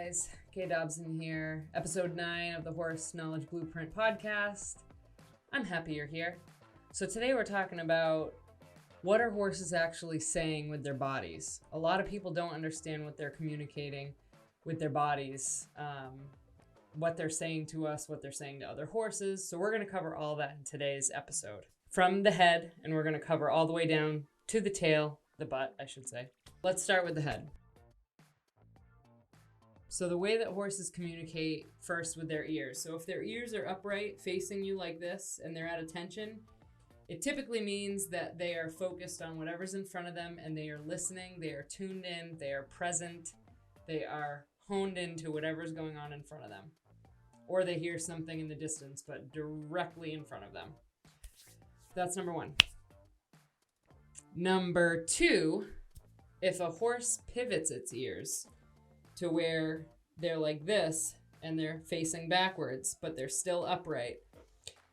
guys, Kay Dobson here, episode 9 of the Horse Knowledge Blueprint podcast. I'm happy you're here. So today we're talking about what are horses actually saying with their bodies. A lot of people don't understand what they're communicating with their bodies, what they're saying to us, what they're saying to other horses. So we're going to cover all that in today's episode. From the head, and we're going to cover all the way down to the tail, the butt, I should say. Let's start with the head. So the way that horses communicate first with their ears. So if their ears are upright, facing you like this, and they're at attention, it typically means that they are focused on whatever's in front of them and they are listening, they are tuned in, they are present, they are honed into whatever's going on in front of them. Or they hear something in the distance, but directly in front of them. That's number one. Number two, if a horse pivots its ears to where they're like this and they're facing backwards, but they're still upright,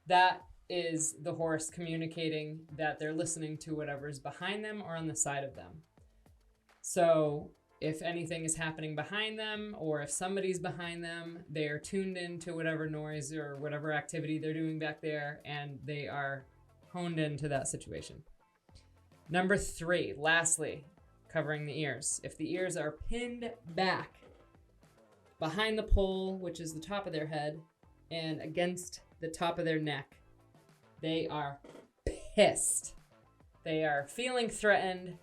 that is the horse communicating that they're listening to whatever's behind them or on the side of them. So if anything is happening behind them or if somebody's behind them, they are tuned into whatever noise or whatever activity they're doing back there, and they are honed into that situation. Number three, lastly, covering the ears. If the ears are pinned back behind the poll, which is the top of their head, and against the top of their neck, they are pissed. They are feeling threatened,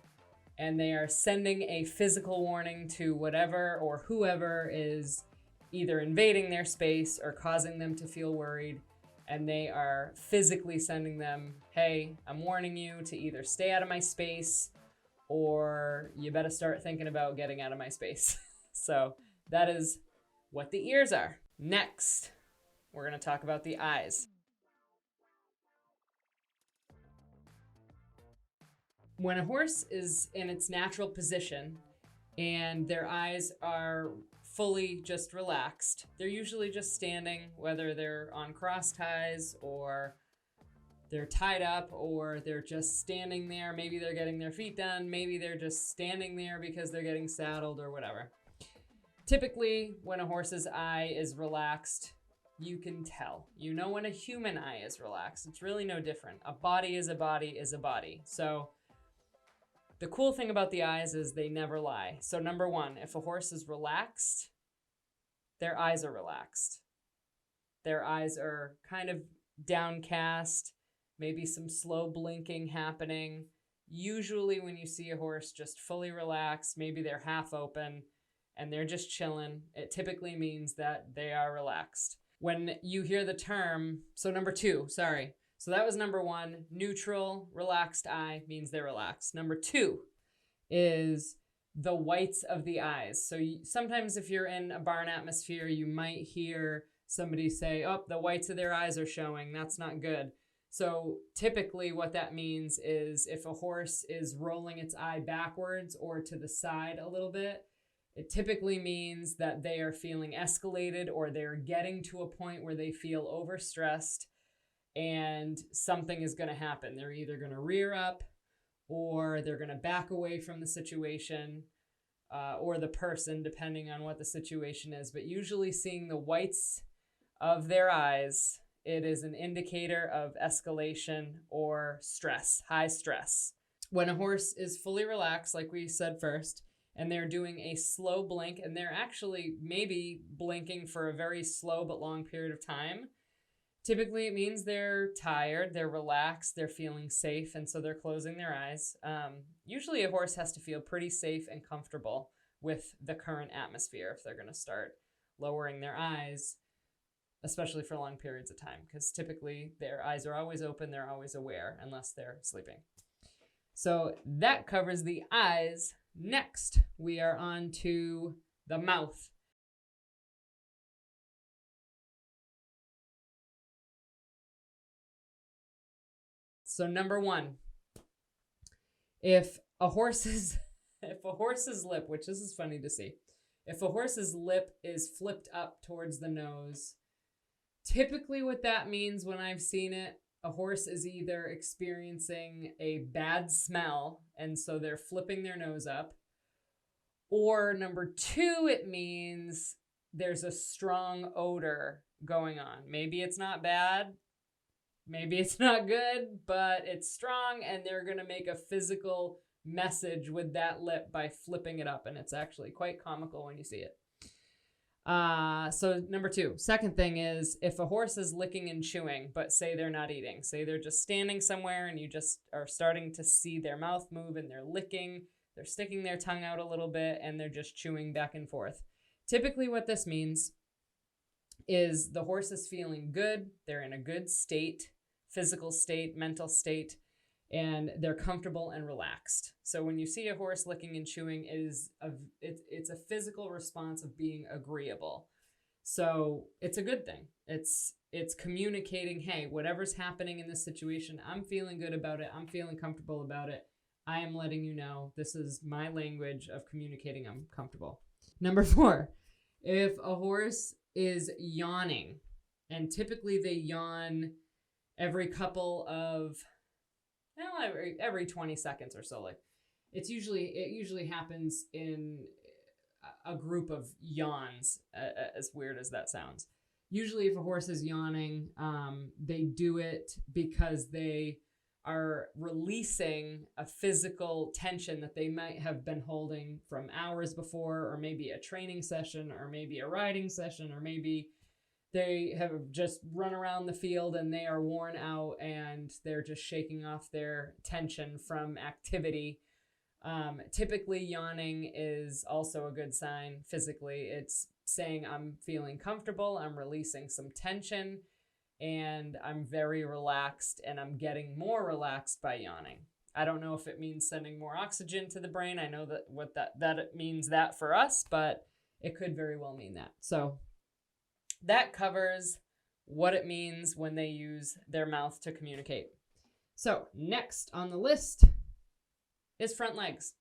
and they are sending a physical warning to whatever or whoever is either invading their space or causing them to feel worried. And they are physically sending them, hey, I'm warning you to either stay out of my space or you better start thinking about getting out of my space. So that is what the ears are. Next, we're going to talk about the eyes. When a horse is in its natural position and their eyes are fully just relaxed, they're usually just standing, whether they're on cross ties or they're tied up or they're just standing there. Maybe they're getting their feet done. Maybe they're just standing there because they're getting saddled or whatever. Typically, when a horse's eye is relaxed, you can tell. You know when a human eye is relaxed. It's really no different. A body is a body is a body. So the cool thing about the eyes is they never lie. So number one, if a horse is relaxed, their eyes are relaxed. Their eyes are kind of downcast, maybe some slow blinking happening. Usually when you see a horse just fully relaxed, maybe they're half open and they're just chilling, it typically means that they are relaxed. When you hear the term, so number two, sorry. So that was number one, neutral, relaxed eye means they're relaxed. Number two is the whites of the eyes. So sometimes if you're in a barn atmosphere, you might hear somebody say, oh, the whites of their eyes are showing. That's not good. So typically what that means is if a horse is rolling its eye backwards or to the side a little bit, it typically means that they are feeling escalated or they're getting to a point where they feel overstressed and something is going to happen. They're either going to rear up or they're going to back away from the situation or the person, depending on what the situation is. But usually seeing the whites of their eyes, it is an indicator of escalation or stress, high stress. When a horse is fully relaxed, like we said first, and they're doing a slow blink, and they're actually maybe blinking for a very slow but long period of time, typically it means they're tired, they're relaxed, they're feeling safe, and so they're closing their eyes. Usually a horse has to feel pretty safe and comfortable with the current atmosphere if they're going to start lowering their eyes, especially for long periods of time, because typically their eyes are always open, they're always aware, unless they're sleeping. So that covers the eyes. Next, we are on to the mouth. So number one, if a horse's lip, which this is funny to see, if a horse's lip is flipped up towards the nose, typically what that means when I've seen it, a horse is either experiencing a bad smell, and so they're flipping their nose up, or number two, it means there's a strong odor going on. Maybe it's not bad, maybe it's not good, but it's strong, and they're going to make a physical message with that lip by flipping it up, and it's actually quite comical when you see it. So number 2, second thing is, if a horse is licking and chewing, but say they're not eating, say they're just standing somewhere and you just are starting to see their mouth move and they're licking, they're sticking their tongue out a little bit, and they're just chewing back and forth. Typically what this means is the horse is feeling good. They're in a good state, physical state, mental state, and they're comfortable and relaxed. So when you see a horse licking and chewing, it's a physical response of being agreeable. So it's a good thing. It's communicating, hey, whatever's happening in this situation, I'm feeling good about it. I'm feeling comfortable about it. I am letting you know this is my language of communicating I'm comfortable. Number 4, if a horse is yawning, and typically they yawn every couple of, every 20 seconds or so. Like it usually happens in a group of yawns, as weird as that sounds. Usually if a horse is yawning, they do it because they are releasing a physical tension that they might have been holding from hours before, or maybe a training session, or maybe a riding session, or maybe they have just run around the field and they are worn out and they're just shaking off their tension from activity. Typically, yawning is also a good sign physically. It's saying I'm feeling comfortable, I'm releasing some tension, and I'm very relaxed, and I'm getting more relaxed by yawning. I don't know if it means sending more oxygen to the brain. I know that it means that for us, but it could very well mean that. So that covers what it means when they use their mouth to communicate. So next on the list is front legs.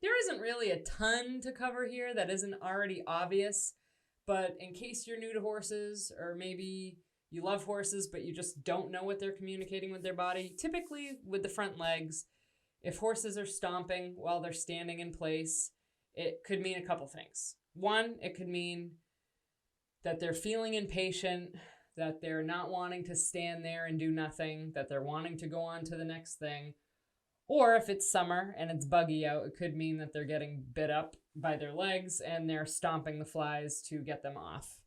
There isn't really a ton to cover here that isn't already obvious, but in case you're new to horses, or maybe you love horses but you just don't know what they're communicating with their body, typically with the front legs, if horses are stomping while they're standing in place, it could mean a couple things. One, it could mean that they're feeling impatient, that they're not wanting to stand there and do nothing, that they're wanting to go on to the next thing. Or if it's summer and it's buggy out, it could mean that they're getting bit up by their legs and they're stomping the flies to get them off.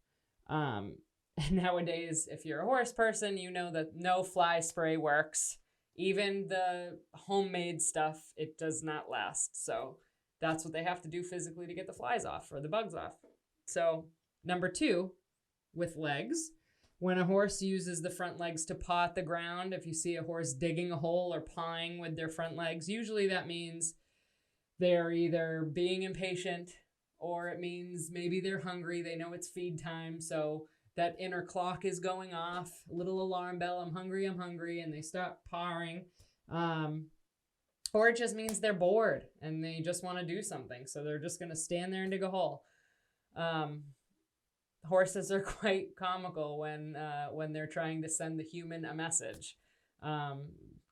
Nowadays, if you're a horse person, you know that no fly spray works. Even the homemade stuff, it does not last. So that's what they have to do physically to get the flies off or the bugs off. So number 2, with legs, when a horse uses the front legs to paw at the ground, if you see a horse digging a hole or pawing with their front legs, usually that means they're either being impatient, or it means maybe they're hungry. They know it's feed time, so that inner clock is going off, a little alarm bell, I'm hungry, and they stop pawing. Or it just means they're bored and they just want to do something, so they're just going to stand there and dig a hole. Horses are quite comical when they're trying to send the human a message.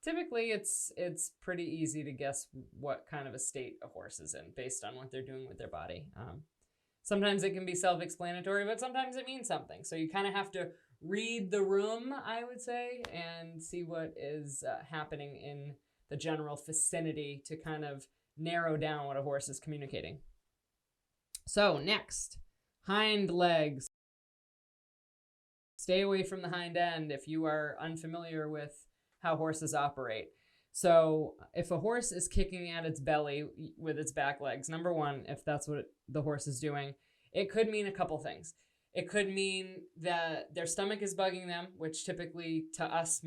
Typically, it's pretty easy to guess what kind of a state a horse is in based on what they're doing with their body. Sometimes it can be self-explanatory, but sometimes it means something. So you kind of have to read the room, I would say, and see what is happening in the general vicinity to kind of narrow down what a horse is communicating. So next, hind legs. Stay away from the hind end if you are unfamiliar with how horses operate. So if a horse is kicking at its belly with its back legs, number 1, if that's what the horse is doing, it could mean a couple things. It could mean that their stomach is bugging them, which typically to us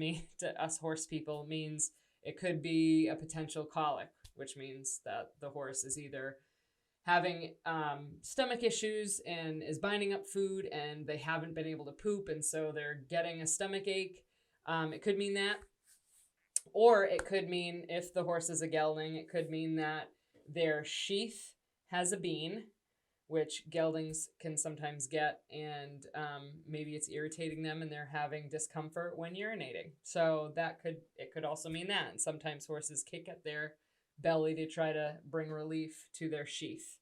horse people means it could be a potential colic, which means that the horse is either having stomach issues and is binding up food, and they haven't been able to poop, and so they're getting a stomach ache. It could mean that. Or it could mean, if the horse is a gelding, it could mean that their sheath has a bean, which geldings can sometimes get, and maybe it's irritating them and they're having discomfort when urinating. So it could also mean that. And sometimes horses kick at their belly to try to bring relief to their sheath.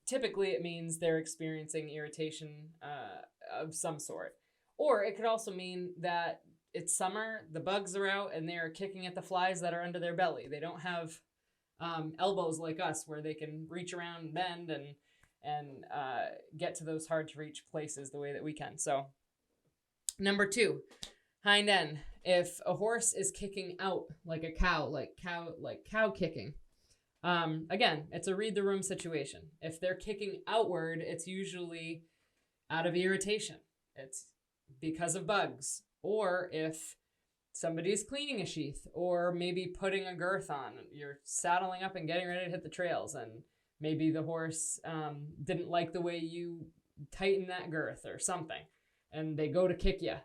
Typically, it means they're experiencing irritation of some sort. Or it could also mean that it's summer, the bugs are out, and they're kicking at the flies that are under their belly. They don't have elbows like us where they can reach around and bend and get to those hard to reach places the way that we can. So, number 2, hind end. If a horse is kicking out like a cow, like cow kicking, again, it's a read the room situation. If they're kicking outward, it's usually out of irritation. It's because of bugs, or if somebody's cleaning a sheath, or maybe putting a girth on. You're saddling up and getting ready to hit the trails, and maybe the horse didn't like the way you tighten that girth or something, and they go to kick you.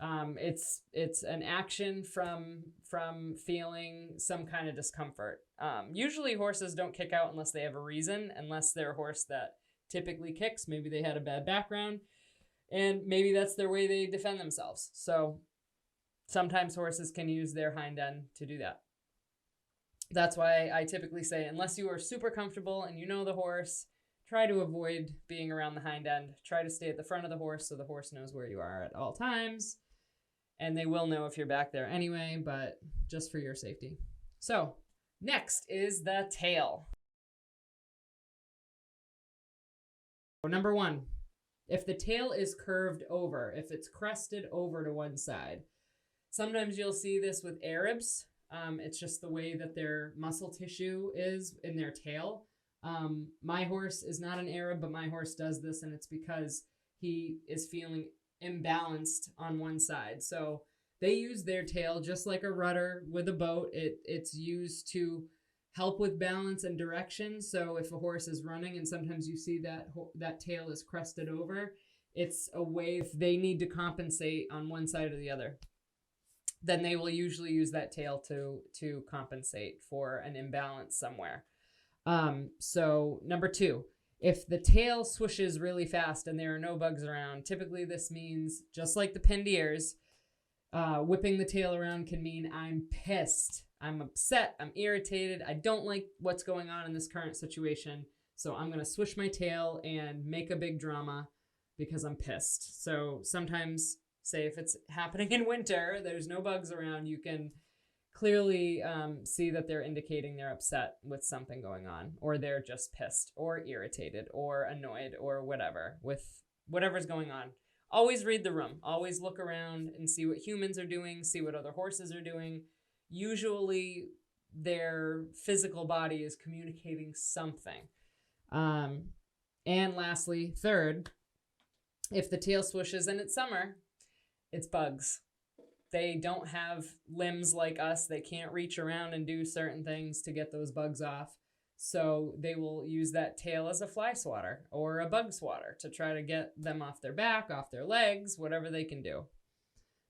It's an action from feeling some kind of discomfort. Usually horses don't kick out unless they have a reason, unless they're a horse that typically kicks. Maybe they had a bad background, and maybe that's their way they defend themselves. So sometimes horses can use their hind end to do that. That's why I typically say, unless you are super comfortable and you know the horse, try to avoid being around the hind end. Try to stay at the front of the horse so the horse knows where you are at all times. And they will know if you're back there anyway, but just for your safety. So next is the tail. Number 1, if the tail is curved over, if it's crested over to one side. Sometimes you'll see this with Arabs. It's just the way that their muscle tissue is in their tail. My horse is not an Arab, but my horse does this, and it's because he is feeling imbalanced on one side. So they use their tail just like a rudder with a boat. It's used to help with balance and direction. So if a horse is running and sometimes you see that tail is crested over, it's a way if they need to compensate on one side or the other. Then they will usually use that tail to compensate for an imbalance somewhere. So number 2, if the tail swishes really fast and there are no bugs around, typically this means, just like the pinned ears, whipping the tail around can mean I'm pissed, I'm upset, I'm irritated, I don't like what's going on in this current situation, so I'm going to swish my tail and make a big drama because I'm pissed. So sometimes, say if it's happening in winter, there's no bugs around, you can clearly see that they're indicating they're upset with something going on, or they're just pissed or irritated or annoyed or whatever with whatever's going on. Always read the room. Always look around and see what humans are doing, see what other horses are doing. Usually their physical body is communicating something. And lastly, 3rd, if the tail swishes and it's summer, it's bugs. They don't have limbs like us. They can't reach around and do certain things to get those bugs off. So they will use that tail as a fly swatter or a bug swatter to try to get them off their back, off their legs, whatever they can do.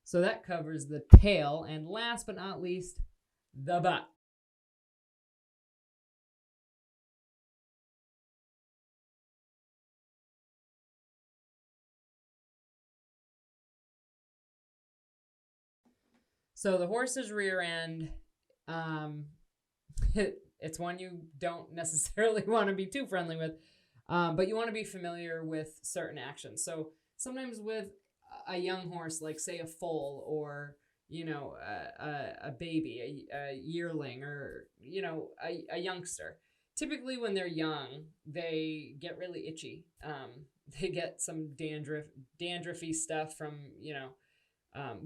So that covers the tail. And last but not least, the butt. So the horse's rear end, it's one you don't necessarily want to be too friendly with, but you want to be familiar with certain actions. So sometimes with a young horse, like say a foal or, a baby, a yearling, or, a youngster, typically when they're young, they get really itchy. They get some dandruffy stuff from,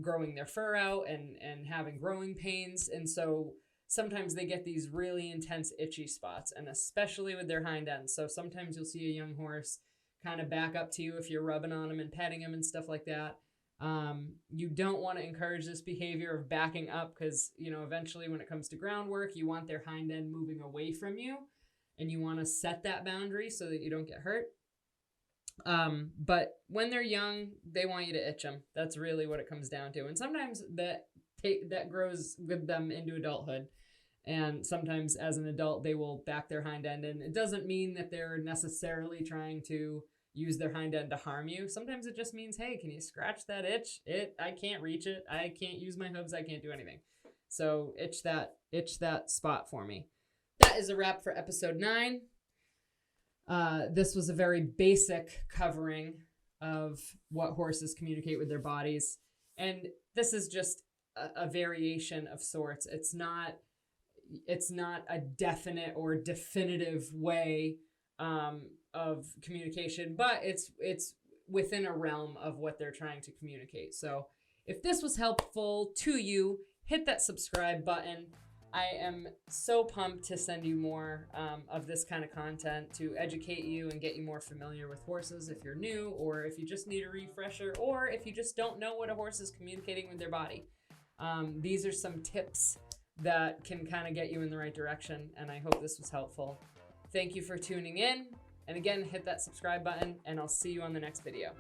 growing their fur out and having growing pains. And so sometimes they get these really intense itchy spots, and especially with their hind ends. So sometimes you'll see a young horse kind of back up to you if you're rubbing on them and petting them and stuff like that. You don't want to encourage this behavior of backing up because, eventually when it comes to groundwork, you want their hind end moving away from you, and you want to set that boundary so that you don't get hurt. But when they're young, they want you to itch them. That's really what it comes down to. And sometimes that grows with them into adulthood. And sometimes as an adult, they will back their hind end. And it doesn't mean that they're necessarily trying to use their hind end to harm you. Sometimes it just means, hey, can you scratch that itch? I can't reach it. I can't use my hooves. I can't do anything. So itch that spot for me. that is a wrap for episode 9. This was a very basic covering of what horses communicate with their bodies. And this is just a variation of sorts. It's not a definite or definitive way of communication, but it's within a realm of what they're trying to communicate. So if this was helpful to you, hit that subscribe button. I am so pumped to send you more of this kind of content to educate you and get you more familiar with horses if you're new, or if you just need a refresher, or if you just don't know what a horse is communicating with their body. These are some tips that can kind of get you in the right direction, and I hope this was helpful. Thank you for tuning in. And again, hit that subscribe button, and I'll see you on the next video.